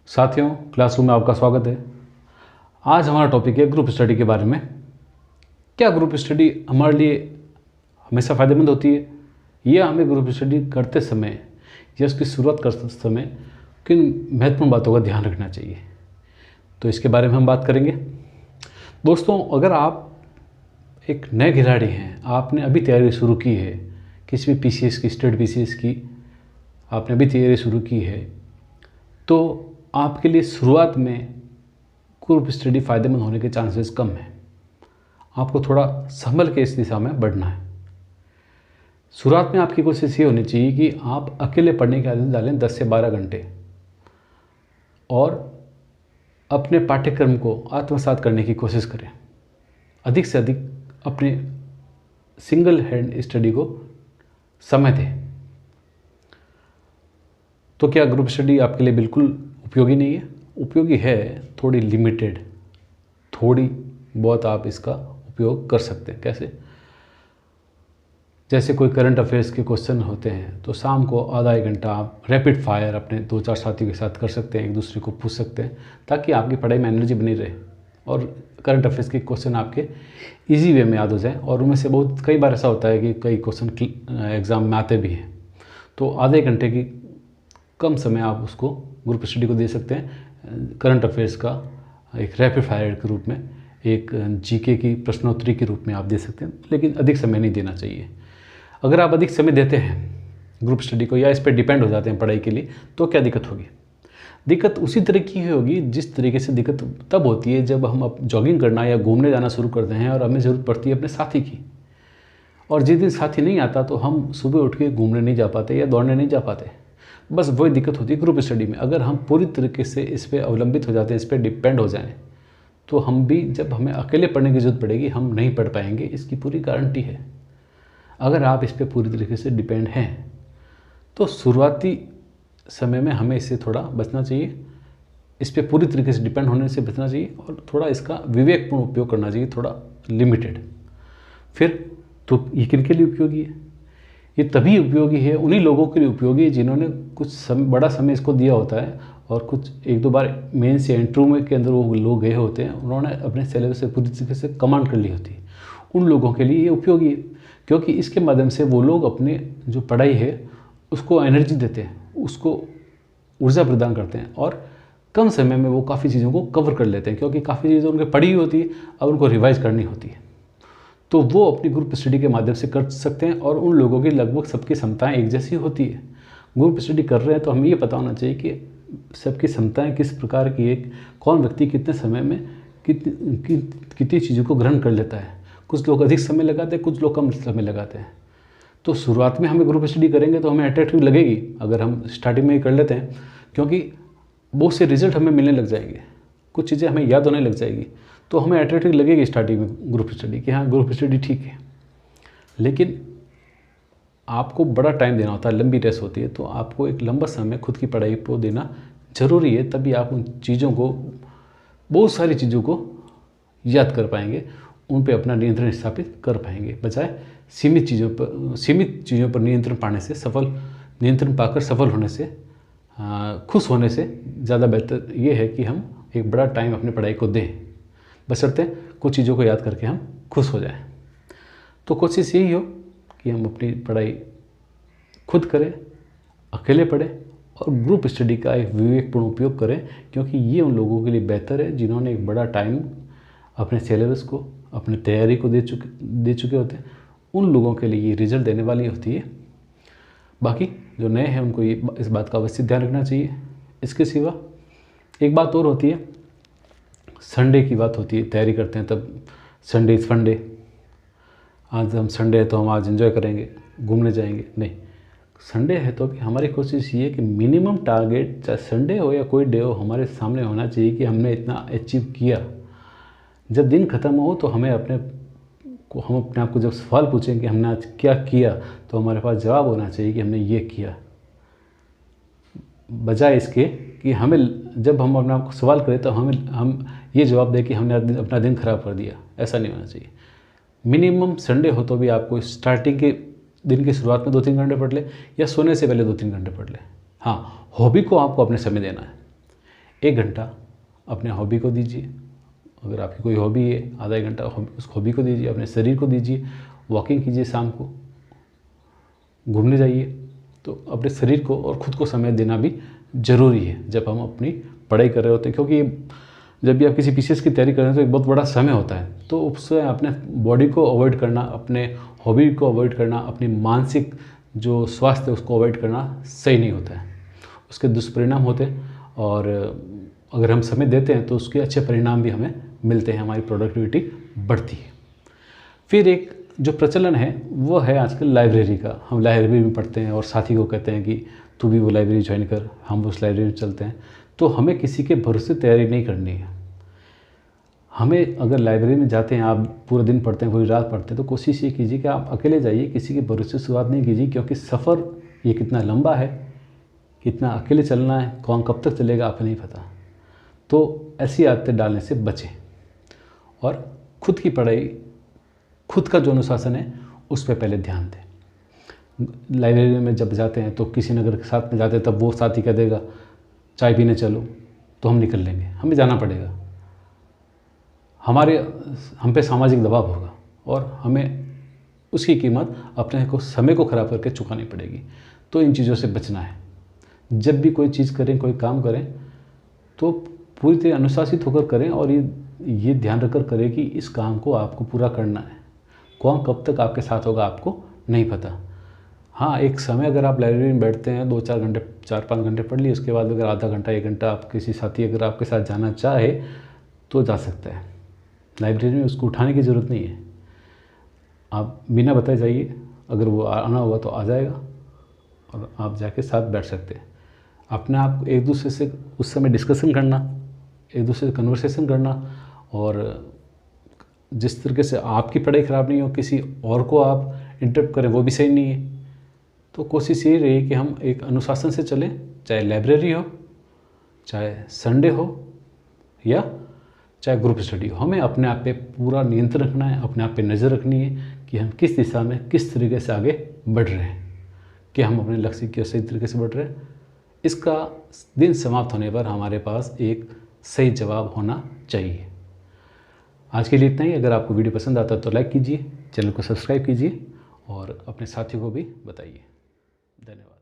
साथियों, क्लासरूम में आपका स्वागत है। आज हमारा टॉपिक है ग्रुप स्टडी के बारे में। क्या ग्रुप स्टडी हमारे लिए हमेशा फ़ायदेमंद होती है, या हमें ग्रुप स्टडी करते समय या उसकी शुरुआत करते समय किन महत्वपूर्ण बातों का ध्यान रखना चाहिए, तो इसके बारे में हम बात करेंगे। दोस्तों, अगर आप एक नए खिलाड़ी हैं, आपने अभी तैयारी शुरू की है, किसी भी पीसीएस की, स्टेट पीसीएस की आपने अभी तैयारी शुरू की है, तो आपके लिए शुरुआत में ग्रुप स्टडी फ़ायदेमंद होने के चांसेस कम हैं। आपको थोड़ा संभल के इस दिशा में बढ़ना है। शुरुआत में आपकी कोशिश ये होनी चाहिए कि आप अकेले पढ़ने की आदत डालें 10 से 12 घंटे, और अपने पाठ्यक्रम को आत्मसात करने की कोशिश करें। अधिक से अधिक अपने सिंगल हैंड स्टडी को समय दें। तो क्या ग्रुप स्टडी आपके लिए बिल्कुल उपयोगी नहीं है? उपयोगी है, थोड़ी लिमिटेड, थोड़ी बहुत आप इसका उपयोग कर सकते हैं। कैसे? जैसे कोई करंट अफेयर्स के क्वेश्चन होते हैं तो शाम को आधा एक घंटा आप रैपिड फायर अपने 2-4 साथियों के साथ कर सकते हैं, एक दूसरे को पूछ सकते हैं, ताकि आपकी पढ़ाई में एनर्जी बनी रहे और करंट अफेयर्स के क्वेश्चन आपके इजी वे में याद हो जाए। और उनमें से बहुत कई बार ऐसा होता है कि कई क्वेश्चन एग्ज़ाम में आते भी हैं, तो आधे घंटे की कम समय आप उसको ग्रुप स्टडी को दे सकते हैं। करंट अफेयर्स का एक रैपिड फायर के रूप में, एक जीके की प्रश्नोत्तरी के रूप में आप दे सकते हैं, लेकिन अधिक समय नहीं देना चाहिए। अगर आप अधिक समय देते हैं ग्रुप स्टडी को, या इस पर डिपेंड हो जाते हैं पढ़ाई के लिए, तो क्या दिक्कत होगी? दिक्कत उसी तरह की होगी जिस तरीके से दिक्कत तब होती है जब हम जॉगिंग करना या घूमने जाना शुरू करते हैं और हमें ज़रूरत पड़ती है अपने साथी की, और जिस दिन साथी नहीं आता तो हम सुबह उठ के घूमने नहीं जा पाते या दौड़ने नहीं जा पाते। बस वही दिक्कत होती है ग्रुप स्टडी में। अगर हम पूरी तरीके से इस पर अवलंबित हो जाते हैं, इस पर डिपेंड हो जाएं, तो हम भी, जब हमें अकेले पढ़ने की ज़रूरत पड़ेगी, हम नहीं पढ़ पाएंगे। इसकी पूरी गारंटी है। अगर आप इस पर पूरी तरीके से डिपेंड हैं तो शुरुआती समय में हमें इससे थोड़ा बचना चाहिए, इस पर पूरी तरीके से डिपेंड होने से बचना चाहिए, और थोड़ा इसका विवेकपूर्ण उपयोग करना चाहिए, थोड़ा लिमिटेड। फिर तो ये किन के लिए उपयोगी है? ये तभी उपयोगी है, उन्हीं लोगों के लिए उपयोगी है जिन्होंने कुछ बड़ा समय इसको दिया होता है, और कुछ एक दो बार मेंस या इंटरव्यू के अंदर वो लोग गए होते हैं, उन्होंने अपने सिलेबस से पूरी तरीके से कमांड कर ली होती है। उन लोगों के लिए ये उपयोगी है, क्योंकि इसके माध्यम से वो लोग अपने जो पढ़ाई है उसको एनर्जी देते हैं, उसको ऊर्जा प्रदान करते हैं, और कम समय में वो काफ़ी चीज़ों को कवर कर लेते हैं, क्योंकि काफ़ी चीज़ें उनकी पढ़ी होती है, अब उनको रिवाइज करनी होती है। तो वो अपनी ग्रुप स्टडी के माध्यम से कर सकते हैं, और उन लोगों की लगभग सबकी क्षमताएं एक जैसी होती है। ग्रुप स्टडी कर रहे हैं तो हमें ये पता होना चाहिए कि सबकी क्षमताएं किस प्रकार की है, कौन व्यक्ति कितने समय में कितनी चीज़ों को ग्रहण कर लेता है। कुछ लोग अधिक समय लगाते हैं, कुछ लोग कम समय लगाते हैं। तो शुरुआत में हमें ग्रुप स्टडी करेंगे तो हमें अट्रैक्टिव लगेगी अगर हम स्टार्टिंग में ही कर लेते हैं, क्योंकि बहुत से रिजल्ट हमें मिलने लग जाएंगे, कुछ चीज़ें हमें याद होने लग जाएगी, तो हमें अट्रैक्टिव लगेगी स्टार्टिंग में ग्रुप स्टडी कि हाँ, ग्रुप स्टडी ठीक है। लेकिन आपको बड़ा टाइम देना होता है, लंबी रेस होती है, तो आपको एक लंबा समय खुद की पढ़ाई को देना ज़रूरी है, तभी आप उन चीज़ों को, बहुत सारी चीज़ों को याद कर पाएंगे, उन पे अपना नियंत्रण स्थापित कर पाएंगे, बजाय सीमित चीज़ों पर नियंत्रण पाकर सफल होने से, खुश होने से ज़्यादा बेहतर ये है कि हम एक बड़ा टाइम अपनी पढ़ाई को दें, बशर्ते कुछ चीज़ों को याद करके हम खुश हो जाएं। तो कोशिश यही हो कि हम अपनी पढ़ाई खुद करें, अकेले पढ़ें, और ग्रुप स्टडी का एक विवेकपूर्ण उपयोग करें, क्योंकि ये उन लोगों के लिए बेहतर है जिन्होंने एक बड़ा टाइम अपने सिलेबस को, अपनी तैयारी को दे चुके होते हैं। उन लोगों के लिए ये रिजल्ट देने वाली होती है। बाकी जो नए हैं उनको ये इस बात का अवश्य ध्यान रखना चाहिए। इसके सिवा एक बात और होती है, संडे की बात होती है, तैयारी करते हैं तब संडे इज़ फन डे, आज हम संडे है तो हम आज एंजॉय करेंगे, घूमने जाएंगे। नहीं, संडे है तो भी हमारी कोशिश ये है कि मिनिमम टारगेट, चाहे संडे हो या कोई डे हो, हमारे सामने होना चाहिए कि हमने इतना अचीव किया। जब दिन ख़त्म हो तो हम अपने आप को जब सवाल पूछें कि हमने आज क्या किया, तो हमारे पास जवाब होना चाहिए कि हमने ये किया, बजाय इसके कि हमें, जब हम अपने आप को सवाल करें तो हम ये जवाब दें कि हमने अपना दिन खराब कर दिया। ऐसा नहीं होना चाहिए। मिनिमम संडे हो तो भी आपको स्टार्टिंग के दिन की शुरुआत में 2-3 घंटे पढ़ ले, या सोने से पहले 2-3 घंटे पढ़ ले। हाँ, हॉबी को आपको अपने समय देना है। 1 घंटा अपने हॉबी को दीजिए। अगर आपकी कोई हॉबी है, आधा 1 घंटा उस हॉबी को दीजिए, अपने शरीर को दीजिए। वॉकिंग कीजिए, शाम को घूमने जाइए। तो अपने शरीर को और ख़ुद को समय देना भी ज़रूरी है जब हम अपनी पढ़ाई कर रहे होते हैं, क्योंकि जब भी आप किसी पीसीएस की तैयारी कर रहे हैं तो एक बहुत बड़ा समय होता है। तो उससे अपने बॉडी को अवॉइड करना, अपने हॉबी को अवॉइड करना, अपनी मानसिक जो स्वास्थ्य है उसको अवॉइड करना सही नहीं होता है। उसके दुष्परिणाम होते हैं, और अगर हम समय देते हैं तो उसके अच्छे परिणाम भी हमें मिलते हैं, हमारी प्रोडक्टिविटी बढ़ती है। फिर एक जो प्रचलन है वो है आजकल लाइब्रेरी का। हम लाइब्रेरी में पढ़ते हैं और साथी को कहते हैं कि तू भी वो लाइब्रेरी ज्वाइन कर, हम उस लाइब्रेरी में चलते हैं। तो हमें किसी के भरोसे तैयारी नहीं करनी है। हमें अगर लाइब्रेरी में जाते हैं, आप पूरा दिन पढ़ते हैं, पूरी रात पढ़ते हैं, तो कोशिश ये कीजिए कि आप अकेले जाइए, किसी के भरोसे से शुरुआत नहीं कीजिए, क्योंकि सफ़र ये कितना लंबा है, कितना अकेले चलना है, कौन कब तक चलेगा आपको नहीं पता। तो ऐसी आदतें डालने से बचें और खुद की पढ़ाई, खुद का जो अनुशासन है उस पर पहले ध्यान दें। लाइब्रेरी में जब जाते हैं तो किसी ने अगर साथ में जाते हैं तब वो साथी कह देगा चाय पीने चलो, तो हम निकल लेंगे, हमें जाना पड़ेगा। हम पे सामाजिक दबाव होगा और हमें उसकी कीमत अपने को समय को ख़राब करके चुकानी पड़ेगी। तो इन चीज़ों से बचना है। जब भी कोई चीज़ करें, कोई काम करें, तो पूरी तरह अनुशासित होकर करें और ये ध्यान रखकर करें कि इस काम को आपको पूरा करना है। कौन कब तक आपके साथ होगा आपको नहीं पता। हाँ, एक समय अगर आप लाइब्रेरी में बैठते हैं 2-4 घंटे, 4-5 घंटे पढ़ लिए, उसके बाद अगर आधा घंटा 1 घंटा आप किसी साथी अगर आपके साथ जाना चाहे तो जा सकता है। लाइब्रेरी में उसको उठाने की ज़रूरत नहीं है, आप बिना बताए जाइए। अगर वो आना हुआ तो आ जाएगा और आप जाके साथ बैठ सकते हैं। अपने आप एक दूसरे से उस समय डिस्कशन करना, एक दूसरे से कन्वर्सेशन करना, और जिस तरीके से आपकी पढ़ाई ख़राब नहीं हो, किसी और को आप इंटरप्ट करें, वो भी सही नहीं है। तो कोशिश यही रही कि हम एक अनुशासन से चलें, चाहे लाइब्रेरी हो, चाहे संडे हो, या चाहे ग्रुप स्टडी हो। हमें अपने आप पे पूरा नियंत्रण रखना है, अपने आप पे नज़र रखनी है कि हम किस दिशा में किस तरीके से आगे बढ़ रहे हैं, कि हम अपने लक्ष्य की सही तरीके से बढ़ रहे हैं। इसका दिन समाप्त होने पर हमारे पास एक सही जवाब होना चाहिए। आज के लिए इतना ही। अगर आपको वीडियो पसंद आता है तो लाइक कीजिए, चैनल को सब्सक्राइब कीजिए और अपने साथियों को भी बताइए। धन्यवाद।